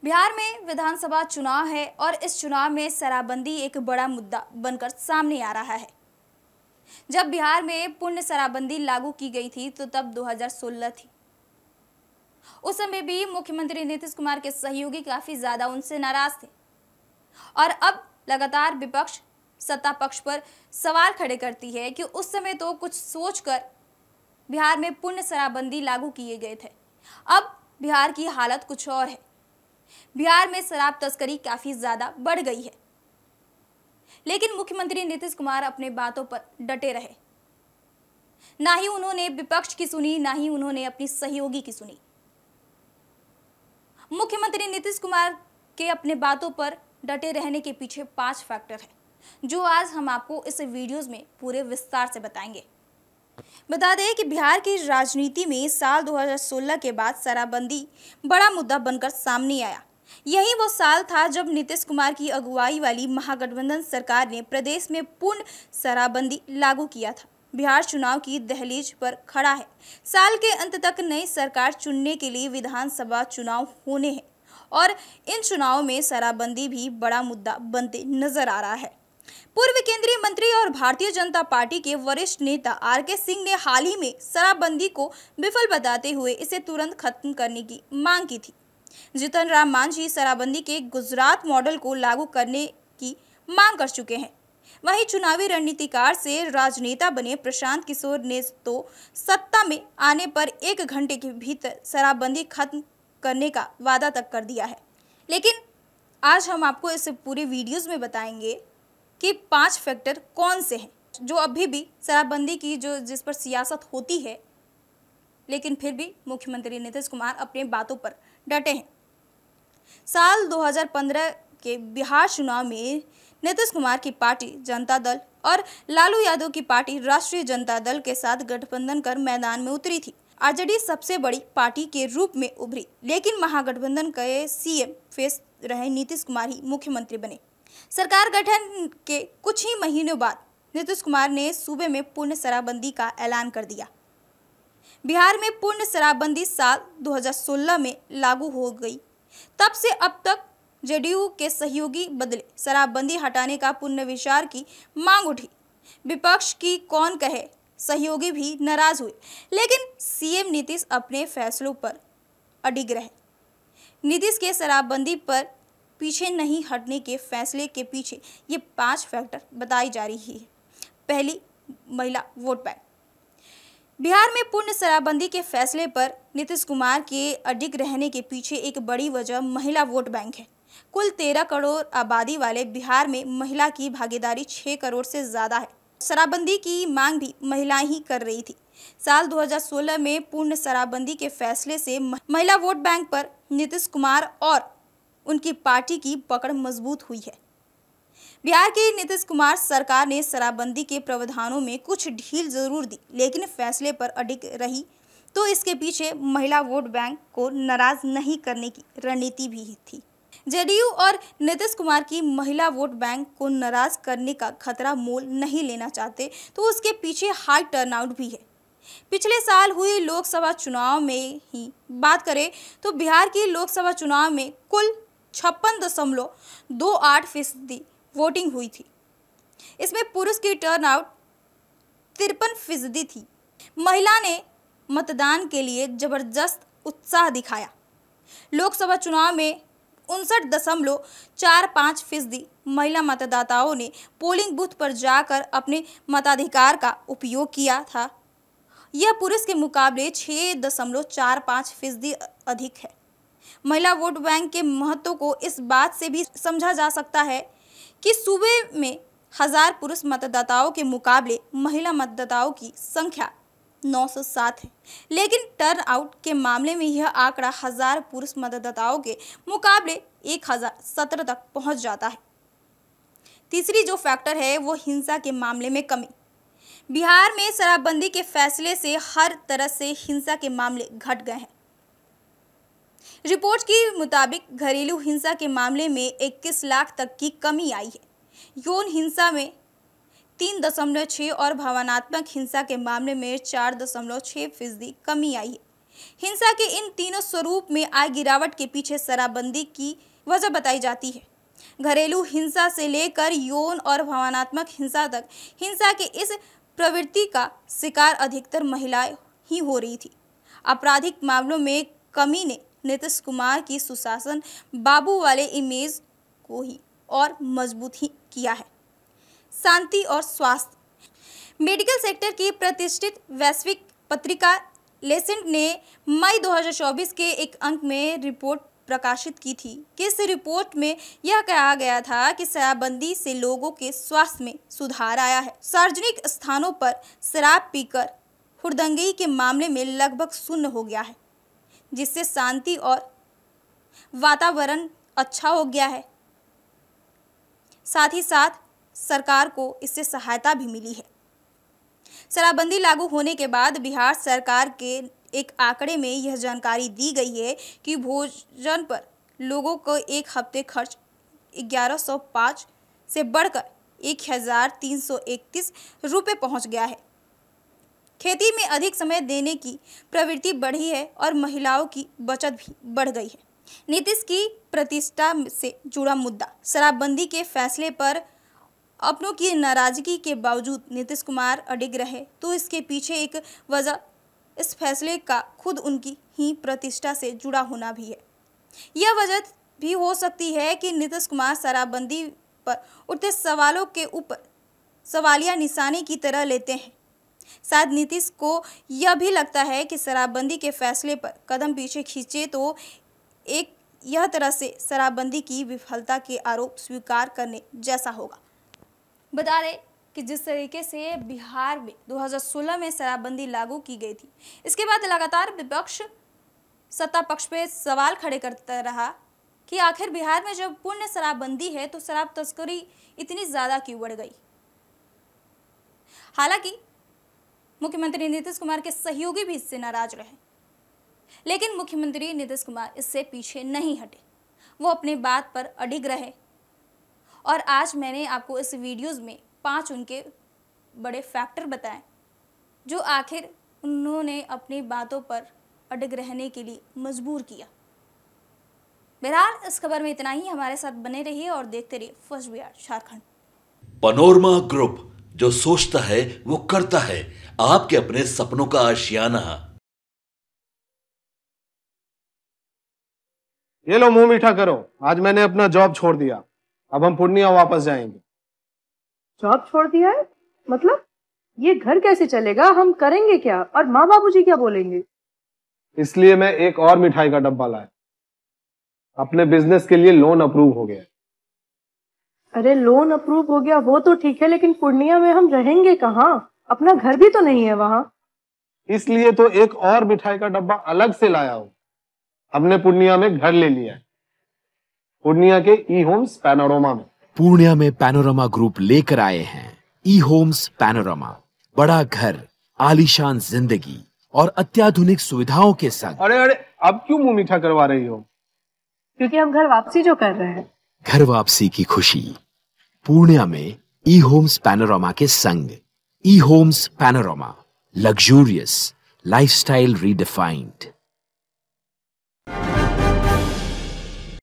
बिहार में विधानसभा चुनाव है और इस चुनाव में शराबबंदी एक बड़ा मुद्दा बनकर सामने आ रहा है। जब बिहार में पूर्ण शराबबंदी लागू की गई थी तो तब 2016 थी। उस समय भी मुख्यमंत्री नीतीश कुमार के सहयोगी काफी ज्यादा उनसे नाराज थे और अब लगातार विपक्ष सत्ता पक्ष पर सवाल खड़े करती है कि उस समय तो कुछ सोचकर बिहार में पूर्ण शराबबंदी लागू किए गए थे। अब बिहार की हालत कुछ और है। बिहार में शराब तस्करी काफी ज्यादा बढ़ गई है, लेकिन मुख्यमंत्री नीतीश कुमार अपने बातों पर डटे रहे। ना ही उन्होंने विपक्ष की सुनी, ना ही उन्होंने अपनी सहयोगी की सुनी। मुख्यमंत्री नीतीश कुमार के अपने बातों पर डटे रहने के पीछे 5 फैक्टर है, जो आज हम आपको इस वीडियोस में पूरे विस्तार से बताएंगे। बता दें कि बिहार की राजनीति में साल 2016 के बाद शराबबंदी बड़ा मुद्दा बनकर सामने आया। यही वो साल था जब नीतीश कुमार की अगुवाई वाली महागठबंधन सरकार ने प्रदेश में पूर्ण शराबबंदी लागू किया था। बिहार चुनाव की दहलीज पर खड़ा है। साल के अंत तक नई सरकार चुनने के लिए विधानसभा चुनाव होने हैं और इन चुनावों में शराबबंदी भी बड़ा मुद्दा बनते नजर आ रहा है। पूर्व केंद्रीय मंत्री और भारतीय जनता पार्टी के वरिष्ठ नेता आर.के. सिंह ने हाल ही में शराबबंदी को विफल बताते हुए इसे तुरंत खत्म करने की मांग की थी। जीतन राम मांझी शराबबंदी के गुजरात मॉडल को लागू करने की मांग कर चुके हैं। वहीं चुनावी रणनीतिकार से राजनेता बने प्रशांत किशोर ने तो सत्ता में आने पर 1 घंटे के भीतर शराबबंदी खत्म करने का वादा तक कर दिया है। लेकिन आज हम आपको इस पूरे वीडियोस में बताएंगे कि 5 फैक्टर कौन से हैं जो अभी भी शराबबंदी की जिस पर सियासत होती है, लेकिन फिर भी मुख्यमंत्री नीतीश कुमार अपने बातों पर डटे हैं। साल 2015 के बिहार चुनाव में नीतीश कुमार की पार्टी जनता दल और लालू यादव की पार्टी राष्ट्रीय जनता दल के साथ गठबंधन कर मैदान में उतरी थी। आरजेडी सबसे बड़ी पार्टी के रूप में उभरी, लेकिन महागठबंधन के सीएम फेस रहे नीतीश कुमार ही मुख्यमंत्री बने। सरकार गठन के कुछ ही महीनों बाद नीतीश कुमार ने सूबे में पूर्ण शराबबंदी का ऐलान कर दिया। बिहार में पूर्ण शराबबंदी साल 2016 में लागू हो गई। तब से अब तक जेडीयू के सहयोगी बदले, शराबबंदी हटाने का पुनर्विचार की मांग उठी। विपक्ष की कौन कहे, सहयोगी भी नाराज हुए, लेकिन सीएम नीतीश अपने फैसलों पर अडिग रहे। नीतीश के शराबबंदी पर पीछे नहीं हटने के फैसले के पीछे ये 5 फैक्टर बताई जा रही है। पहली, महिला वोट बैंक। बिहार में पूर्ण शराबबंदी के फैसले पर नीतीश कुमार के अडिग रहने के पीछे एक बड़ी वजह महिला वोट बैंक है। कुल 13 करोड़ आबादी वाले बिहार में महिला की भागीदारी 6 करोड़ से ज्यादा है। शराबबंदी की मांग भी महिलाएं ही कर रही थी। साल 2016 में पूर्ण शराबबंदी के फैसले से महिला वोट बैंक पर नीतीश कुमार और उनकी पार्टी की पकड़ मजबूत हुई है। बिहार की नीतीश कुमार सरकार ने शराबबंदी के प्रावधानों में कुछ ढील जरूर दी, लेकिन फैसले पर अडिग रही। तो इसके पीछे महिला वोट बैंक को नाराज नहीं करने की रणनीति भी थी। जेडीयू और नीतीश कुमार की महिला वोट बैंक को नाराज करने का खतरा मोल नहीं लेना चाहते, तो उसके पीछे हाई टर्नआउट भी है। पिछले साल हुए लोकसभा चुनाव में ही बात करें तो बिहार की लोकसभा चुनाव में कुल 56.28% वोटिंग हुई थी। इसमें पुरुष की टर्नआउट 53% थी। महिला ने मतदान के लिए जबरदस्त उत्साह दिखाया। लोकसभा चुनाव में 59.45% महिला मतदाताओं ने पोलिंग बूथ पर जाकर अपने मताधिकार का उपयोग किया था। यह पुरुष के मुकाबले 6.45% अधिक है। महिला वोट बैंक के महत्व को इस बात से भी समझा जा सकता है कि सूबे में 1000 पुरुष मतदाताओं के मुकाबले महिला मतदाताओं की संख्या 907 है, लेकिन टर्नआउट के मामले में यह आंकड़ा 1000 पुरुष मतदाताओं के मुकाबले 1017 तक पहुंच जाता है। तीसरी जो फैक्टर है वो हिंसा के मामले में कमी। बिहार में शराबबंदी के फैसले से हर तरह से हिंसा के मामले घट गए हैं। रिपोर्ट के मुताबिक घरेलू हिंसा के मामले में 21 लाख तक की कमी आई है। यौन हिंसा में 3.6 और भावनात्मक हिंसा के मामले में 4.6% कमी आई है। हिंसा के इन तीनों स्वरूप में आई गिरावट के पीछे शराबबंदी की वजह बताई जाती है। घरेलू हिंसा से लेकर यौन और भावनात्मक हिंसा तक हिंसा के इस प्रवृत्ति का शिकार अधिकतर महिलाएं ही हो रही थी। आपराधिक मामलों में कमी ने नीतीश कुमार की सुशासन बाबू वाले इमेज को ही और मजबूत ही किया है। शांति और स्वास्थ्य। मेडिकल सेक्टर की प्रतिष्ठित वैश्विक पत्रिका लेसेंट ने मई 2024 के एक अंक में रिपोर्ट प्रकाशित की थी कि इस रिपोर्ट में यह कहा गया था कि शराबबंदी से लोगों के स्वास्थ्य में सुधार आया है। सार्वजनिक स्थानों पर शराब पीकर हुड़दंगी के मामले में लगभग शून्य हो गया है, जिससे शांति और वातावरण अच्छा हो गया है। साथ ही साथ सरकार को इससे सहायता भी मिली है। शराबबंदी लागू होने के बाद बिहार सरकार के एक आंकड़े में यह जानकारी दी गई है कि भोजन पर लोगों को एक हफ्ते खर्च 1105 से बढ़कर 1331 रुपये पहुंच गया है। खेती में अधिक समय देने की प्रवृत्ति बढ़ी है और महिलाओं की बचत भी बढ़ गई है। नीतीश की प्रतिष्ठा से जुड़ा मुद्दा। शराबबंदी के फैसले पर अपनों की नाराजगी के बावजूद नीतीश कुमार अडिग रहे, तो इसके पीछे एक वजह इस फैसले का खुद उनकी ही प्रतिष्ठा से जुड़ा होना भी है। यह वजह भी हो सकती है कि नीतीश कुमार शराबबंदी पर उठते सवालों के ऊपर सवालिया निशाने की तरह लेते हैं। शायद नीतीश को यह भी लगता है कि शराबबंदी के फैसले पर कदम पीछे खींचे तो एक यह तरह से शराबबंदी की विफलता के आरोप स्वीकार करने जैसा होगा। बता दें कि जिस तरीके से बिहार में 2016 में शराबबंदी लागू की गई थी, इसके बाद लगातार विपक्ष सत्ता पक्ष पे सवाल खड़े करता रहा कि आखिर बिहार में जब पूर्ण शराबबंदी है तो शराब तस्करी इतनी ज़्यादा क्यों बढ़ गई। हालांकि मुख्यमंत्री नीतीश कुमार के सहयोगी भी इससे नाराज रहे, लेकिन मुख्यमंत्री नीतीश कुमार इससे पीछे नहीं हटे। वो अपने बात पर अडिग रहे और आज मैंने आपको इस वीडियोज़ में 5 उनके बड़े फैक्टर बताएं जो आखिर उन्होंने अपनी बातों पर अडिग रहने के लिए मजबूर किया। बहरहाल इस खबर में इतना ही। हमारे साथ बने रहिए और देखते रहिए first Bihar Jharkhand. Panorama group, जो सोचता है वो करता है। आपके अपने सपनों का आशियाना। ये लो मुंह मीठा करो, आज मैंने अपना जॉब छोड़ दिया। अब हम पूर्णिया वापस जाएंगे। जॉब छोड़ दिया है? मतलब ये घर कैसे चलेगा? हम करेंगे क्या? और माँ बाबूजी क्या बोलेंगे? इसलिए मैं एक और मिठाई का डब्बा लाया। अपने बिजनेस के लिए लोन अप्रूव हो गया। अरे लोन अप्रूव हो गया वो तो ठीक है, लेकिन पूर्णिया में हम रहेंगे कहाँ? अपना घर भी तो नहीं है वहाँ। इसलिए तो एक और मिठाई का डब्बा अलग से लाया हूँ। हमने पूर्णिया में घर ले लिया है, पूर्णिया के ई होम्स पैनोरमा में। पूर्णिया में पैनोरमा ग्रुप लेकर आए हैं ई होम्स पैनोरमा। बड़ा घर, आलीशान जिंदगी और अत्याधुनिक सुविधाओं के संग। अरे अरे, अब क्यों मुंह मीठा करवा रही हो? क्योंकि हम घर वापसी जो कर रहे हैं। घर वापसी की खुशी पूर्णिया में ई होम्स पैनोरमा के संग। E Homes Panorama, luxurious lifestyle redefined.